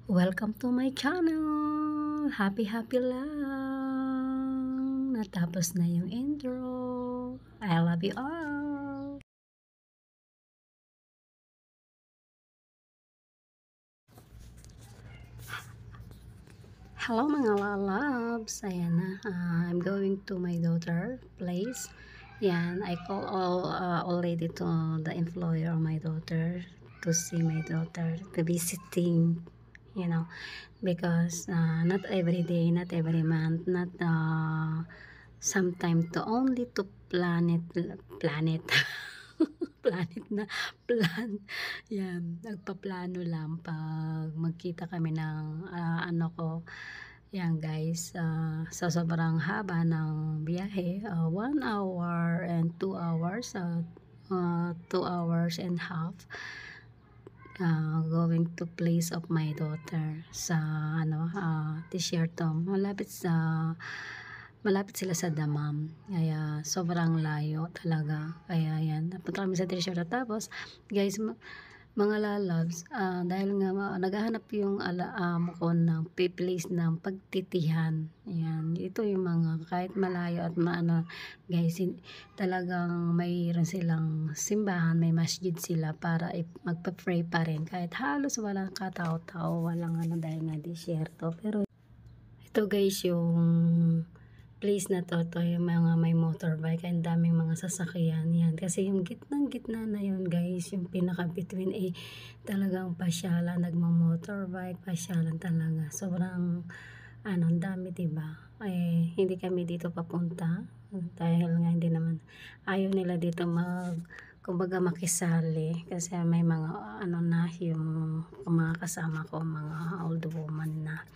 Welcome to my channel! Happy lang! Natapos na yung intro. I love you all! Hello mga lalabs! Ayan na. I'm going to my daughter place. Yan. I call already to the employer of my daughter to see my daughter, to visiting, because not every day, not every month, not sometime to only to planet planet na plan. Yan, nagpaplano lang pag magkita kami ng ano ko. Yan guys, sa sobrang haba ng biyahe, 1 hour and 2 hours, 2 hours and half, going to place of my daughter sa Desierto. Malapit sila sa Damam, kaya sobrang layo talaga. Kaya yan, napunta kami sa Desierto. Tapos guys, mga lalabs, dahil nga naghahanap yung amo ko ng place ng pagtitihan. Ayan, ito yung mga kahit malayo at guys, talagang mayroon silang simbahan, may masjid sila para magpa-pray pa rin kahit halos walang katao-tao, walang dahil nga disyerto. Pero ito guys, yung place na to yung mga may motorbike, ang daming mga sasakyan yan, kasi yung gitna na yun guys, yung pinaka between talagang pasyalan, nagma-motorbike, pasyalan talaga, sobrang dami, diba? Hindi kami dito papunta dahil nga hindi naman ayaw nila dito kumbaga makisali, kasi may mga yung mga kasama ko, mga old woman na.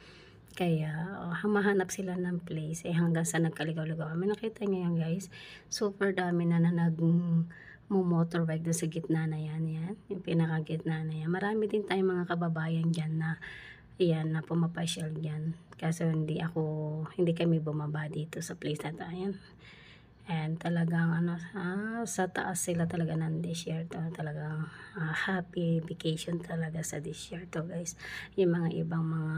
Kaya humahanap sila ng place, hanggang sa nagkaligaw-ligaw kami. Nakita niyo yan guys, super dami na nag-motorbike doon sa gitna na yan, yung pinakagitna na yan. Marami din tayong mga kababayan dyan na na pumapasyal dyan, kaso hindi kami bumaba dito sa place na to. Ayan. And talagang sa taas sila talaga ng Desierto, talagang happy vacation talaga sa Desierto guys. Yung mga ibang mga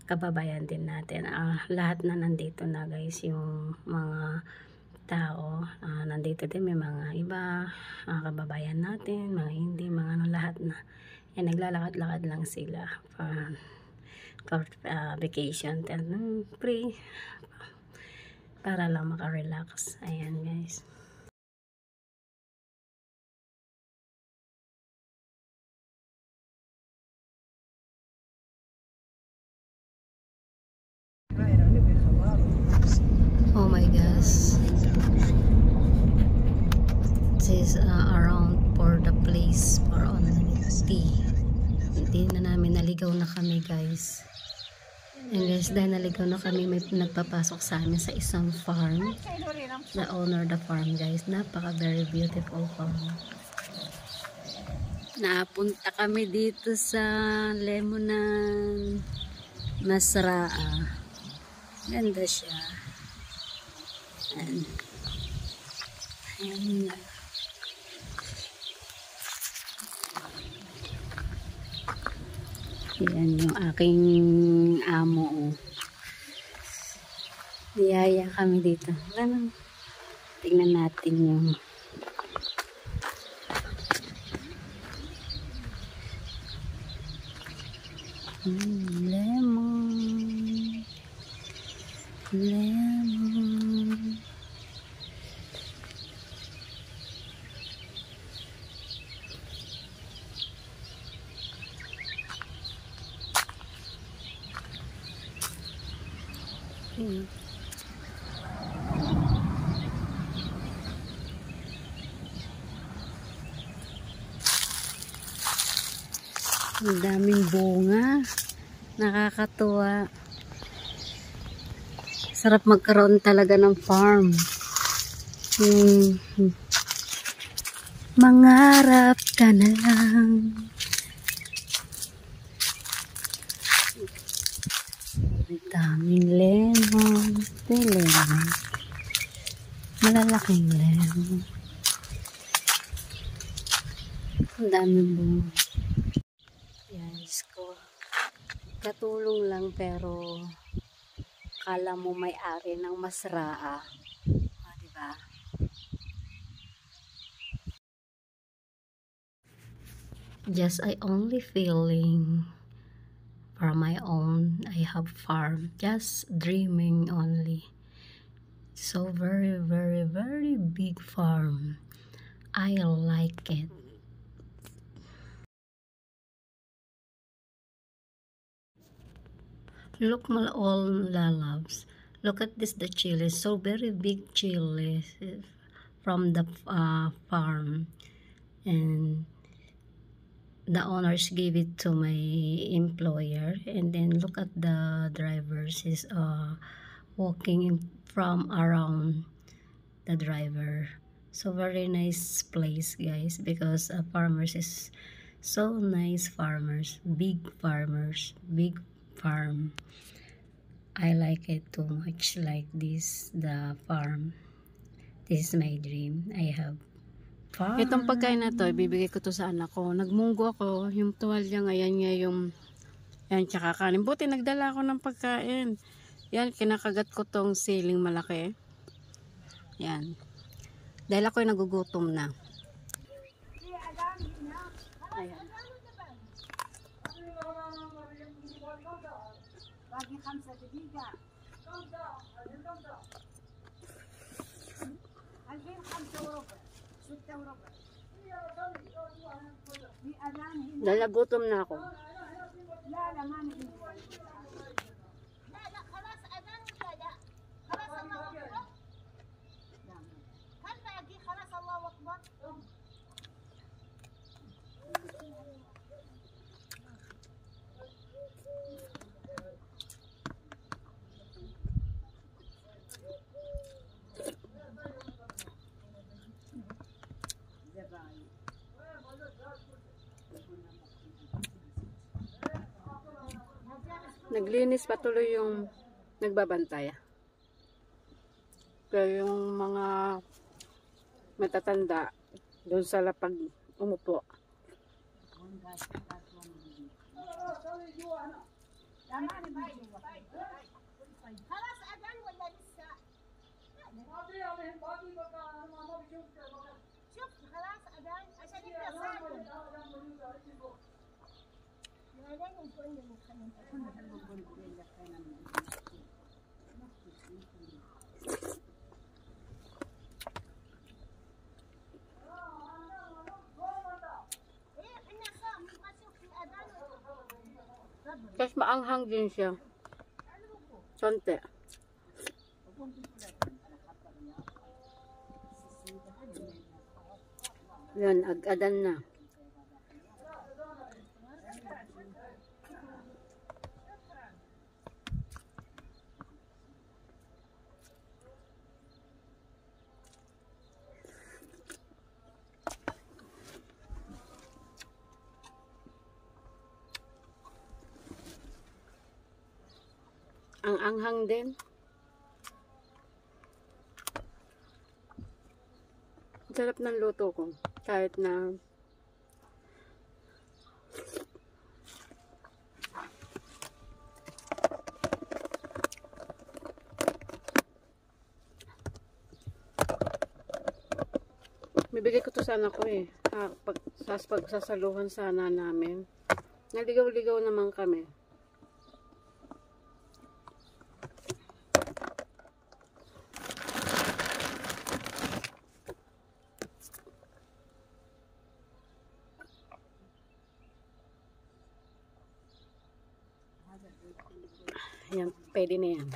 kababayan din natin, lahat na nandito na guys, yung mga tao nandito din, may mga iba kababayan natin, mga hindi, mga lahat na yan, naglalakad-lakad lang sila for vacation, free, para lang makarelax. Ayan guys. Oh my gosh, this is around for the place for on tea. Hindi na namin, naligaw na kami guys. And guys, dahil naligaw na kami, may nagpapasok sa amin sa isang farm. The owner of the farm guys, napaka very beautiful farm. Napunta kami dito sa Lemonan Masraa. Ganda siya. Ayan. Yan yung aking amo. Niyaya kami dito. Tingnan natin yung lemon. Ang daming bunga, nakakatuwa. Sarap magkaroon talaga ng farm. Mangarap ka na lang. Ang daming lemon. Malalaking lemon. Ang daming bunga. Yan, isko. Katulong lang pero kala mo may-ari ng Masraa. Diba? Just I only feeling for my own. I have farm. Just dreaming only. So very, very, very big farm. I like it. Look my all loves. Look at this, the chili. So very big chili from the farm. And the owners gave it to my employer. And then look at the drivers is walking from around the driver. So very nice place, guys, because farmers is so nice. Farmers, big farm. I like it too much, like this, the farm. This is my dream. I have farm. Itong pagkain na to, ibibigay ko to sa anak ko. Nagmunggo ako, yung tuwalya ngayon nga yung yan, tsaka kanin. Buti nagdala ako ng pagkain. Yan, kinakagat ko tong siling malaki. Yan. Dahil ako'y nagugutom na. Ayan. باقي 5 دقيقة. الحين 5 وربع 6 وربع. في أذان هنا. Nalagutom na ako. لا لا ما نبي. لا لا خلاص أذان ولا لا. خلاص الله أكبر. هل باقي خلاص الله أكبر. Naglinis patuloy yung nagbabantay. Kaya yung mga matatanda doon sa lapag umupo. خلاص أذان ولا لسه؟ شوف خلاص أذان عشان يبدأ صلاة. Tapos maanghang din siya. Konti. Yan, ag-adan na. Ang anghang din. Sarap ng luto ko. Kahit na bibigay ko to sana ko eh. Pagsasaluhan sana namin. Naligaw-ligaw naman kami. Yan, pwede na yan.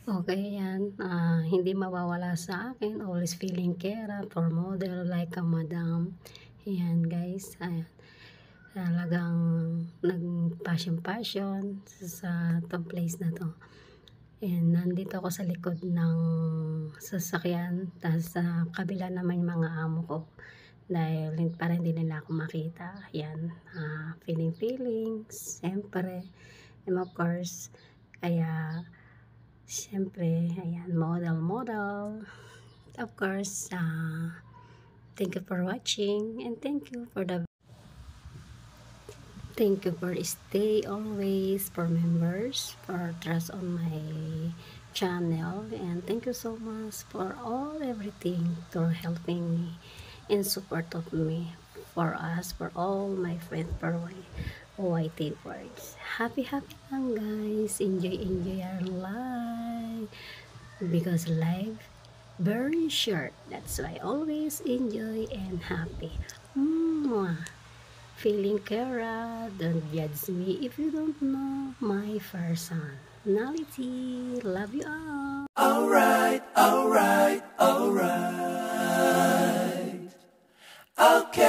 Okay, yan. Hindi mawawala sa akin. Always feeling care for model like a madam. Yan, guys. Ayan. Talagang nag-passion sa itong place na to. And nandito ako sa likod ng sasakyan. Tapos sa kabila naman yung mga amo ko dahil para hindi nila ako makita. Ayan, feelings, siyempre, and of course, kaya, siyempre, ayan, model. Of course, thank you for watching, and thank you for stay always, for members, for trust on my channel, and thank you so much for everything, for helping me in support of me, for us, for all my friends, for OYT words. Happy lang guys, enjoy our life, because life very short, that's why always enjoy and happy. Mwah. Feeling Kara, don't judge me if you don't know my personality. Love you all. Alright. Okay.